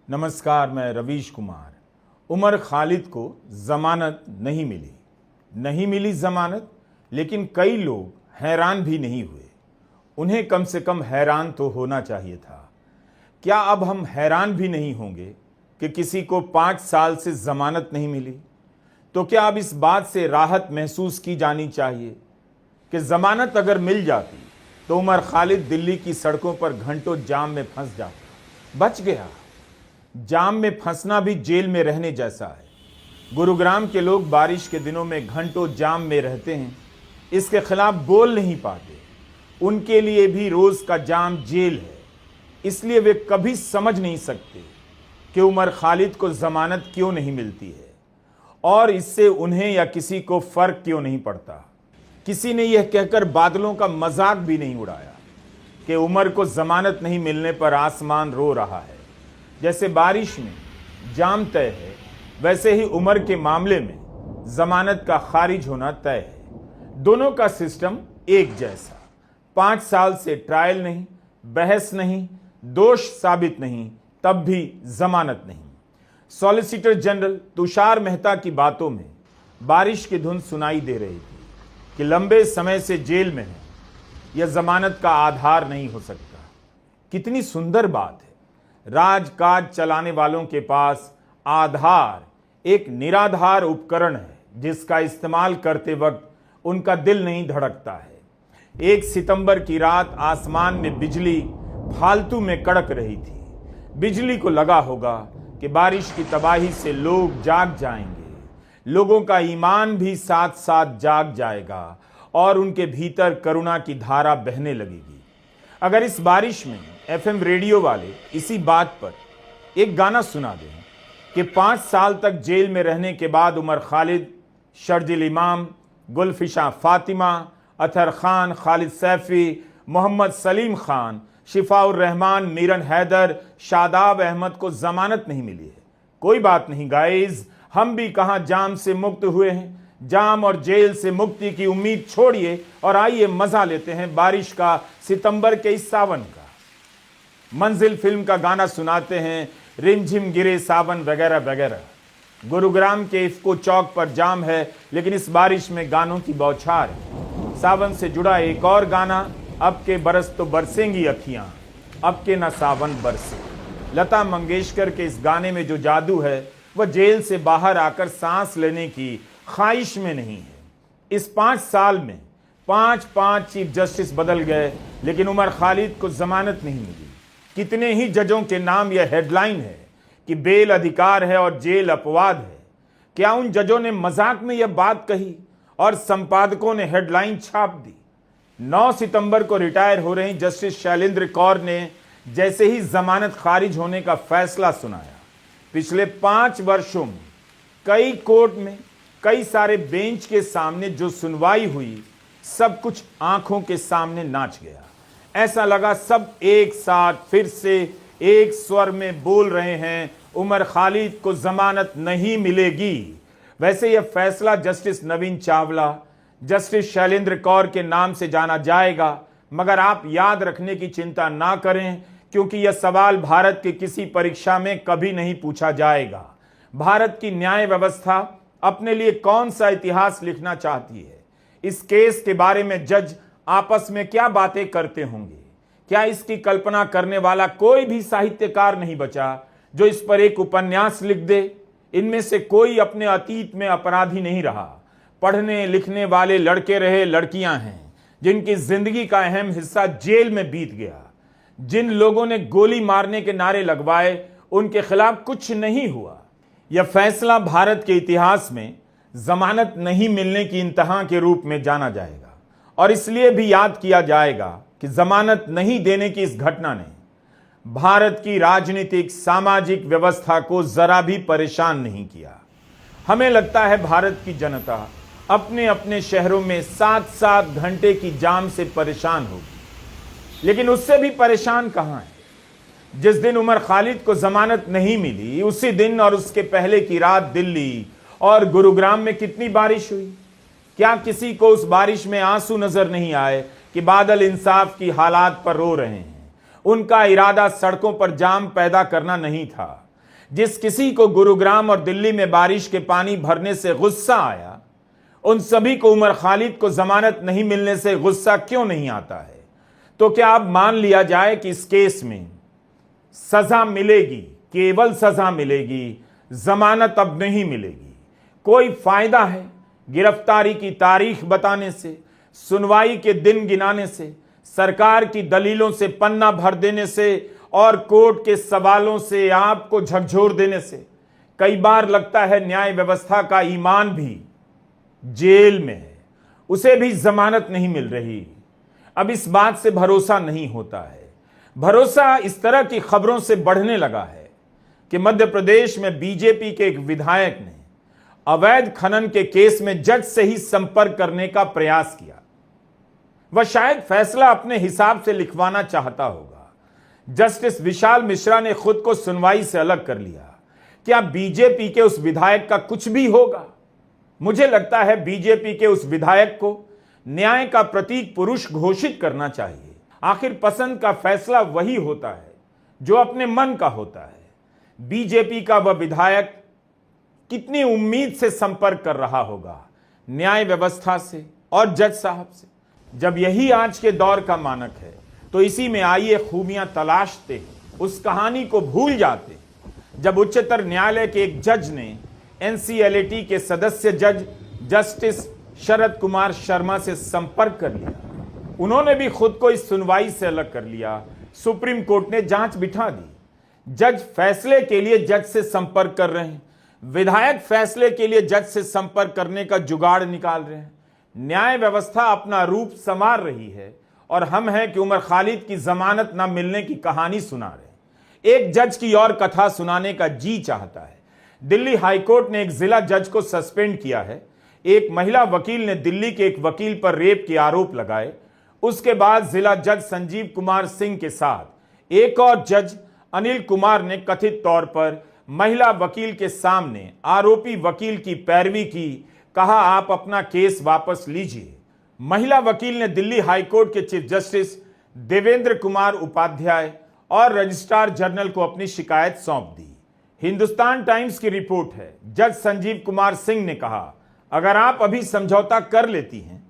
नमस्कार, मैं रवीश कुमार। उमर खालिद को जमानत नहीं मिली जमानत, लेकिन कई लोग हैरान भी नहीं हुए। उन्हें कम से कम हैरान तो होना चाहिए था। क्या अब हम हैरान भी नहीं होंगे कि किसी को 5 साल से जमानत नहीं मिली? तो क्या अब इस बात से राहत महसूस की जानी चाहिए कि जमानत अगर मिल जाती तो उमर खालिद दिल्ली की सड़कों पर घंटों जाम में फंस जाता? बच गया। जाम में फंसना भी जेल में रहने जैसा है। गुरुग्राम के लोग बारिश के दिनों में घंटों जाम में रहते हैं, इसके खिलाफ बोल नहीं पाते। उनके लिए भी रोज का जाम जेल है, इसलिए वे कभी समझ नहीं सकते कि उमर खालिद को जमानत क्यों नहीं मिलती है और इससे उन्हें या किसी को फर्क क्यों नहीं पड़ता। किसी ने यह कहकर बादलों का मजाक भी नहीं उड़ाया कि उमर को जमानत नहीं मिलने पर आसमान रो रहा है। जैसे बारिश में जाम तय है, वैसे ही उमर के मामले में जमानत का खारिज होना तय है। दोनों का सिस्टम एक जैसा। 5 साल से ट्रायल नहीं, बहस नहीं, दोष साबित नहीं, तब भी जमानत नहीं। सॉलिसिटर जनरल तुषार मेहता की बातों में बारिश की धुन सुनाई दे रही थी कि लंबे समय से जेल में है, यह जमानत का आधार नहीं हो सकता। कितनी सुंदर बात है। राजकाज चलाने वालों के पास आधार एक निराधार उपकरण है जिसका इस्तेमाल करते वक्त उनका दिल नहीं धड़कता है। 1 सितंबर की रात आसमान में बिजली फालतू में कड़क रही थी। बिजली को लगा होगा कि बारिश की तबाही से लोग जाग जाएंगे, लोगों का ईमान भी साथ साथ जाग जाएगा और उनके भीतर करुणा की धारा बहने लगेगी। अगर इस बारिश में एफएम रेडियो वाले इसी बात पर एक गाना सुना दें कि 5 साल तक जेल में रहने के बाद उमर खालिद, शर्जिल इमाम, गुलफिशा फातिमा, अतर खान, खालिद सैफी, मोहम्मद सलीम खान, शिफाउर रहमान, मीरन हैदर, शादाब अहमद को जमानत नहीं मिली है। कोई बात नहीं गाइज, हम भी कहां जाम से मुक्त हुए हैं। जाम और जेल से मुक्ति की उम्मीद छोड़िए और आइए मजा लेते हैं बारिश का, सितंबर के इस सावन का। मंजिल फिल्म का गाना सुनाते हैं, रिमझिम गिरे सावन वगैरह वगैरह। गुरुग्राम के इफ्को चौक पर जाम है, लेकिन इस बारिश में गानों की बौछार है। सावन से जुड़ा एक और गाना, अब के बरस तो बरसेंगी अखियां, अब के न सावन बरसे। लता मंगेशकर के इस गाने में जो जादू है वह जेल से बाहर आकर सांस लेने की ख्वाहिश में नहीं है। इस 5 साल में 5 चीफ जस्टिस बदल गए, लेकिन उमर खालिद को जमानत नहीं मिली। कितने ही जजों के नाम यह हेडलाइन है कि बेल अधिकार है और जेल अपवाद है। क्या उन जजों ने मजाक में यह बात कही और संपादकों ने हेडलाइन छाप दी? 9 सितंबर को रिटायर हो रही जस्टिस शैलेंद्र कौर ने जैसे ही जमानत खारिज होने का फैसला सुनाया, पिछले 5 वर्षों में कई कोर्ट में कई सारे बेंच के सामने जो सुनवाई हुई, सब कुछ आंखों के सामने नाच गया। ऐसा लगा सब एक साथ फिर से एक स्वर में बोल रहे हैं, उमर खालिद को जमानत नहीं मिलेगी। वैसे यह फैसला जस्टिस नवीन चावला, जस्टिस शैलेंद्र कौर के नाम से जाना जाएगा, मगर आप याद रखने की चिंता ना करें, क्योंकि यह सवाल भारत की किसी परीक्षा में कभी नहीं पूछा जाएगा। भारत की न्याय व्यवस्था अपने लिए कौन सा इतिहास लिखना चाहती है? इस केस के बारे में जज आपस में क्या बातें करते होंगे? क्या इसकी कल्पना करने वाला कोई भी साहित्यकार नहीं बचा जो इस पर एक उपन्यास लिख दे? इनमें से कोई अपने अतीत में अपराधी नहीं रहा। पढ़ने लिखने वाले लड़के रहे, लड़कियां हैं जिनकी जिंदगी का अहम हिस्सा जेल में बीत गया। जिन लोगों ने गोली मारने के नारे लगवाए, उनके खिलाफ कुछ नहीं हुआ। यह फैसला भारत के इतिहास में जमानत नहीं मिलने की इंतहा के रूप में जाना जाएगा और इसलिए भी याद किया जाएगा कि जमानत नहीं देने की इस घटना ने भारत की राजनीतिक सामाजिक व्यवस्था को जरा भी परेशान नहीं किया। हमें लगता है भारत की जनता अपने अपने शहरों में 7-7 घंटे की जाम से परेशान होगी, लेकिन उससे भी परेशान कहां है? जिस दिन उमर खालिद को जमानत नहीं मिली, उसी दिन और उसके पहले की रात दिल्ली और गुरुग्राम में कितनी बारिश हुई। क्या किसी को उस बारिश में आंसू नजर नहीं आए कि बादल इंसाफ की हालात पर रो रहे हैं? उनका इरादा सड़कों पर जाम पैदा करना नहीं था, जिस किसी को गुरुग्राम और दिल्ली में बारिश के पानी भरने से गुस्सा आया, उन सभी को उमर खालिद को जमानत नहीं मिलने से गुस्सा क्यों नहीं आता है? तो क्या अब मान लिया जाए कि इस केस में सजा मिलेगी, केवल सजा मिलेगी, जमानत अब नहीं मिलेगी? कोई फायदा है गिरफ्तारी की तारीख बताने से, सुनवाई के दिन गिनाने से, सरकार की दलीलों से पन्ना भर देने से और कोर्ट के सवालों से आपको झकझोर देने से? कई बार लगता है न्याय व्यवस्था का ईमान भी जेल में है, उसे भी जमानत नहीं मिल रही। अब इस बात से भरोसा नहीं होता है। भरोसा इस तरह की खबरों से बढ़ने लगा है कि मध्य प्रदेश में बीजेपी के एक विधायक ने अवैध खनन के केस में जज से ही संपर्क करने का प्रयास किया। वह शायद फैसला अपने हिसाब से लिखवाना चाहता होगा। जस्टिस विशाल मिश्रा ने खुद को सुनवाई से अलग कर लिया। क्या बीजेपी के उस विधायक का कुछ भी होगा? मुझे लगता है बीजेपी के उस विधायक को न्याय का प्रतीक पुरुष घोषित करना चाहिए। आखिर पसंद का फैसला वही होता है जो अपने मन का होता है। बीजेपी का वह विधायक कितनी उम्मीद से संपर्क कर रहा होगा न्याय व्यवस्था से और जज साहब से। जब यही आज के दौर का मानक है तो इसी में आइए खूबियां तलाशते हैं, उस कहानी को भूल जाते हैं जब उच्चतर न्यायालय के एक जज ने एनसीएलटी के सदस्य जज जस्टिस शरद कुमार शर्मा से संपर्क कर लिया। उन्होंने भी खुद को इस सुनवाई से अलग कर लिया। सुप्रीम कोर्ट ने जांच बिठा दी। जज फैसले के लिए जज से संपर्क कर रहे हैं, विधायक फैसले के लिए जज से संपर्क करने का जुगाड़ निकाल रहे हैं। न्याय व्यवस्था अपना रूप संवार रही है और हम हैं कि उमर खालिद की जमानत न मिलने की कहानी सुना रहे। एक जज की और कथा सुनाने का जी चाहता है। दिल्ली हाईकोर्ट ने एक जिला जज को सस्पेंड किया है। एक महिला वकील ने दिल्ली के एक वकील पर रेप के आरोप लगाए। उसके बाद जिला जज संजीव कुमार सिंह के साथ एक और जज अनिल कुमार ने कथित तौर पर महिला वकील के सामने आरोपी वकील की पैरवी की। कहा, आप अपना केस वापस लीजिए। महिला वकील ने दिल्ली हाईकोर्ट के चीफ जस्टिस देवेंद्र कुमार उपाध्याय और रजिस्ट्रार जनरल को अपनी शिकायत सौंप दी। हिंदुस्तान टाइम्स की रिपोर्ट है। जज संजीव कुमार सिंह ने कहा, अगर आप अभी समझौता कर लेती हैं,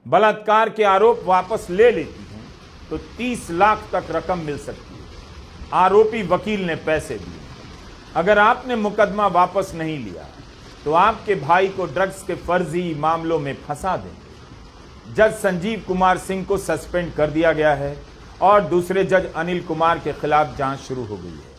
बलात्कार के आरोप वापस ले लेती हैं, तो 30 लाख तक रकम मिल सकती है। आरोपी वकील ने पैसे दिए। अगर आपने मुकदमा वापस नहीं लिया तो आपके भाई को ड्रग्स के फर्जी मामलों में फंसा देंगे। जज संजीव कुमार सिंह को सस्पेंड कर दिया गया है और दूसरे जज अनिल कुमार के खिलाफ जांच शुरू हो गई है।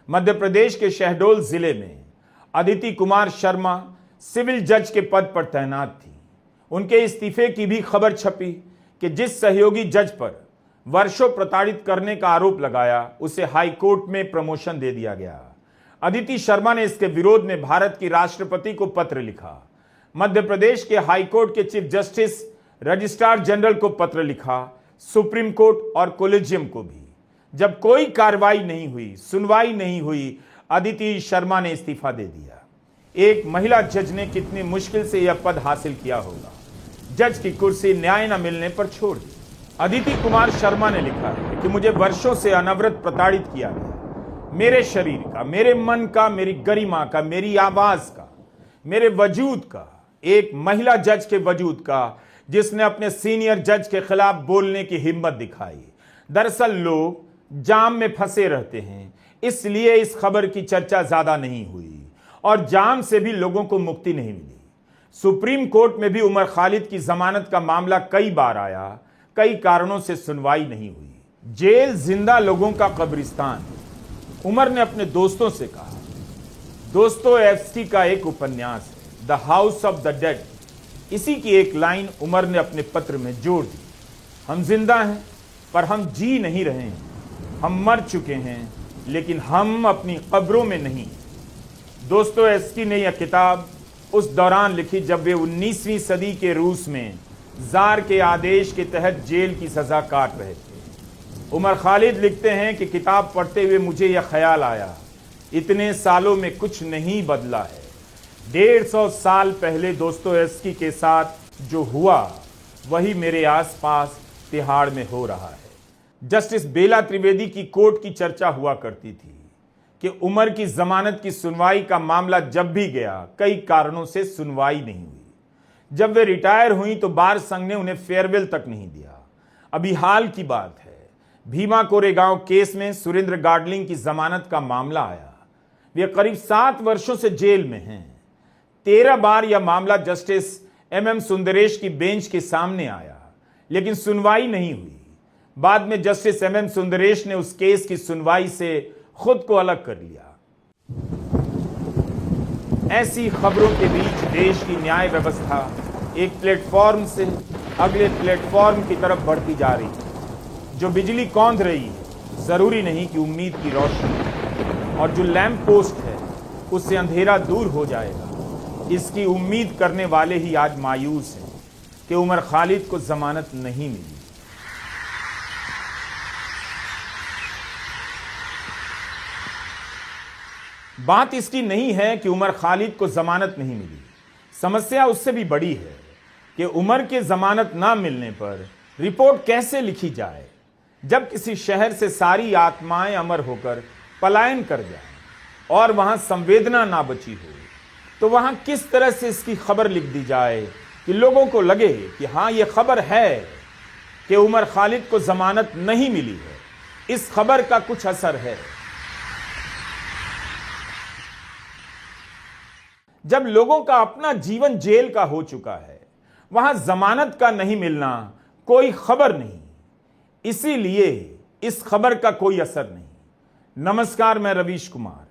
मध्य प्रदेश के शहडोल जिले में अदिति कुमार शर्मा सिविल जज के पद पर तैनात थी। उनके इस्तीफे की भी खबर छपी कि जिस सहयोगी जज पर वर्षों प्रताड़ित करने का आरोप लगाया, उसे हाई कोर्ट में प्रमोशन दे दिया गया। अदिति शर्मा ने इसके विरोध में भारत की राष्ट्रपति को पत्र लिखा। मध्य प्रदेश के हाई कोर्ट के चीफ जस्टिस रजिस्ट्रार जनरल को पत्र लिखा, सुप्रीम कोर्ट और कोलेजियम को भी। जब कोई कार्रवाई नहीं हुई, सुनवाई नहीं हुई, अदिति शर्मा ने इस्तीफा दे दिया। एक महिला जज ने कितनी मुश्किल से यह पद हासिल किया होगा। जज की कुर्सी न्याय न मिलने पर छोड़ दी। अदिति कुमार शर्मा ने लिखा है कि मुझे वर्षों से अनवरत प्रताड़ित किया गया। मेरे शरीर का, मेरे मन का, मेरी गरिमा का, मेरी आवाज का, मेरे वजूद का, एक महिला जज के वजूद का, जिसने अपने सीनियर जज के खिलाफ बोलने की हिम्मत दिखाई। दरअसल लोग जाम में फंसे रहते हैं, इसलिए इस खबर की चर्चा ज्यादा नहीं हुई और जाम से भी लोगों को मुक्ति नहीं मिली। सुप्रीम कोर्ट में भी उमर खालिद की जमानत का मामला कई बार आया, कई कारणों से सुनवाई नहीं हुई। जेल जिंदा लोगों का कब्रिस्तान। उमर ने अपने दोस्तों से कहा, दोस्तोयेव्स्की का एक उपन्यास है, the house of the dead, इसी की एक लाइन उमर ने अपने पत्र में जोड़ दी। हम जिंदा हैं पर हम जी नहीं रहे हैं। हम मर चुके हैं लेकिन हम अपनी कब्रों में नहीं। दोस्तोयेव्स्की ने यह किताब उस दौरान लिखी जब वे 19वीं सदी के रूस में जार के आदेश के तहत जेल की सजा काट रहे थे। उमर खालिद लिखते हैं कि किताब पढ़ते हुए मुझे यह ख्याल आया, इतने सालों में कुछ नहीं बदला है। 150 साल पहले दोस्तोयेव्स्की के साथ जो हुआ वही मेरे आसपास तिहाड़ में हो रहा है। जस्टिस बेला त्रिवेदी की कोर्ट की चर्चा हुआ करती थी कि उमर की जमानत की सुनवाई का मामला जब भी गया, कई कारणों से सुनवाई नहीं हुई। जब वे रिटायर हुई तो बार संघ ने उन्हें फेयरवेल तक नहीं दिया। अभी हाल की बात है, भीमा कोरेगांव केस में सुरेंद्र गाडलिंग की जमानत का मामला आया। वे करीब 7 वर्षों से जेल में हैं। 13 बार यह मामला जस्टिस MM सुंदरेश की बेंच के सामने आया, लेकिन सुनवाई नहीं हुई। बाद में जस्टिस MM सुंदरेश ने उस केस की सुनवाई से खुद को अलग कर लिया। ऐसी खबरों के बीच देश की न्याय व्यवस्था एक प्लेटफॉर्म से अगले प्लेटफॉर्म की तरफ बढ़ती जा रही है। जो बिजली कौंध रही है, जरूरी नहीं कि उम्मीद की रोशनी, और जो लैंप पोस्ट है उससे अंधेरा दूर हो जाएगा। इसकी उम्मीद करने वाले ही आज मायूस हैं कि उमर खालिद को जमानत नहीं मिली। बात इसकी नहीं है कि उमर खालिद को जमानत नहीं मिली। समस्या उससे भी बड़ी है कि उमर के जमानत ना मिलने पर रिपोर्ट कैसे लिखी जाए। जब किसी शहर से सारी आत्माएं अमर होकर पलायन कर जाएं और वहां संवेदना ना बची हो, तो वहां किस तरह से इसकी खबर लिख दी जाए कि लोगों को लगे कि हां, यह खबर है कि उमर खालिद को जमानत नहीं मिली है, इस खबर का कुछ असर है। जब लोगों का अपना जीवन जेल का हो चुका है, वहां जमानत का नहीं मिलना कोई खबर नहीं, इसीलिए इस खबर का कोई असर नहीं। नमस्कार, मैं रवीश कुमार।